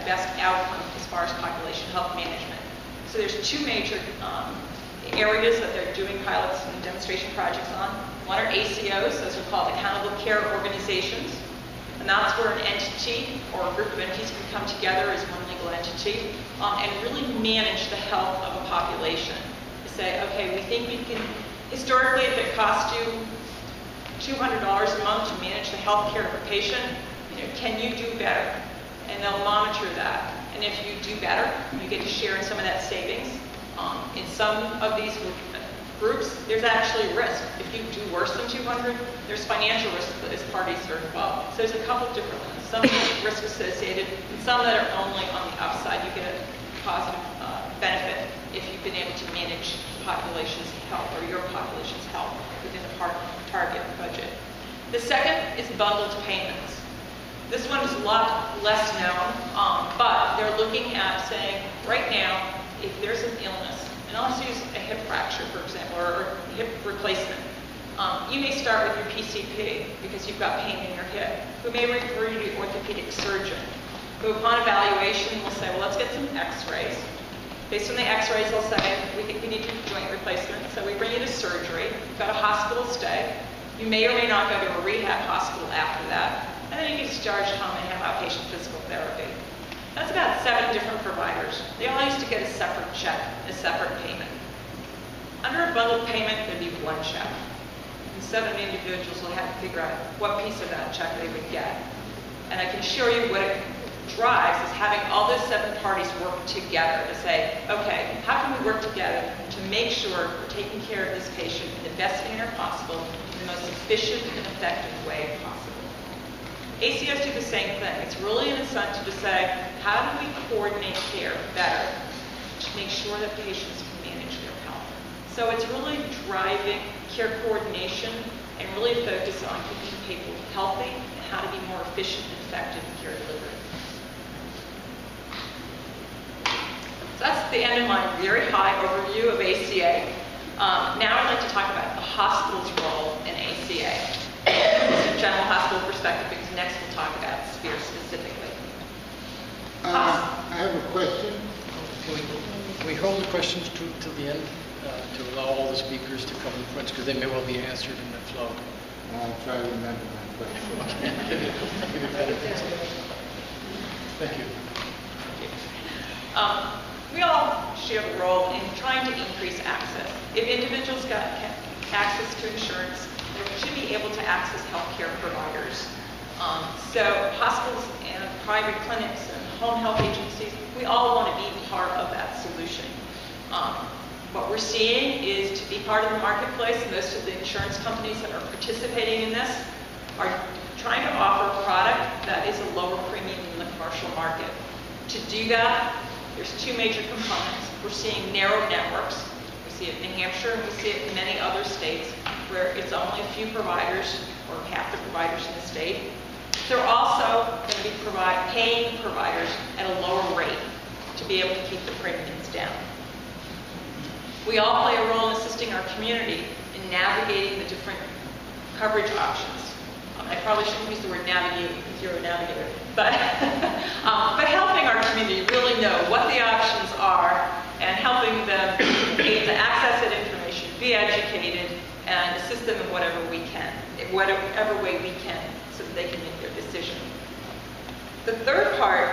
best outcome as far as population health management. So there's two major areas that they're doing pilots and demonstration projects on. One are ACOs, those are called accountable care organizations. And that's where an entity or a group of entities can come together as one legal entity and really manage the health of a population. To say, okay, we think we can, historically, if it costs you $200 a month to manage the health care of a patient, can you do better? And they'll monitor that. And if you do better, you get to share in some of that savings. In some of these groups, there's actually risk. If you do worse than 200, there's financial risk that as parties are involved. So there's a couple different ones. Some risk associated, and some that are only on the upside. You get a positive benefit if you've been able to manage the population's health or your population's health within a target budget. The second is bundled payments. This one is a lot less known, but they're looking at saying, right now, if there's an illness, and let's use a hip fracture, for example, or hip replacement. You may start with your PCP because you've got pain in your hip, who may refer you to the orthopedic surgeon, who upon evaluation will say, well, let's get some x-rays. Based on the x-rays, they'll say, we think we need a joint replacement, so we bring you to surgery. You've got a hospital stay. You may or may not go to a rehab hospital after that, and then you get discharged home and have outpatient physical therapy. That's about 7 different providers. They all used to get a separate check, a separate payment. Under a bundled payment, there'd be one check. And 7 individuals will have to figure out what piece of that check they would get. And I can assure you what it drives is having all those 7 parties work together to say, okay, how can we work together to make sure we're taking care of this patient in the best manner possible, in the most efficient and effective way possible. ACOs do the same thing. It's really an incentive to say, how do we coordinate care better to make sure that patients can manage their health? So it's really driving care coordination and really focus on keeping people healthy and how to be more efficient and effective in care delivery. So that's the end of my very high overview of ACA. Now I'd like to talk about the hospital's role in ACA. This is a general hospital perspective because next we'll talk about SPHERE specifically. I have a question. Can we hold the questions till the end to allow all the speakers to come in front because they may well be answered in the flow. I'll try to remember my question. Thank you. We all share the role in trying to increase access. If individuals got access to insurance, they should be able to access healthcare providers. So hospitals and private clinics and home health agencies, we all want to be part of that solution. What we're seeing is to be part of the marketplace, most of the insurance companies that are participating in this are trying to offer a product that is a lower premium than the commercial market. To do that, there's 2 major components. We're seeing narrow networks. We see it in New Hampshire, and we see it in many other states where it's only a few providers or half the providers in the state. They're also going to be paying providers at a lower rate to be able to keep the premiums down. We all play a role in assisting our community in navigating the different coverage options. I probably shouldn't use the word navigate because you're a navigator, but helping our community really know what the options are and helping them be able to access that information, be educated, and assist them in whatever we can, in whatever way we can, so that they can make their decision. The third part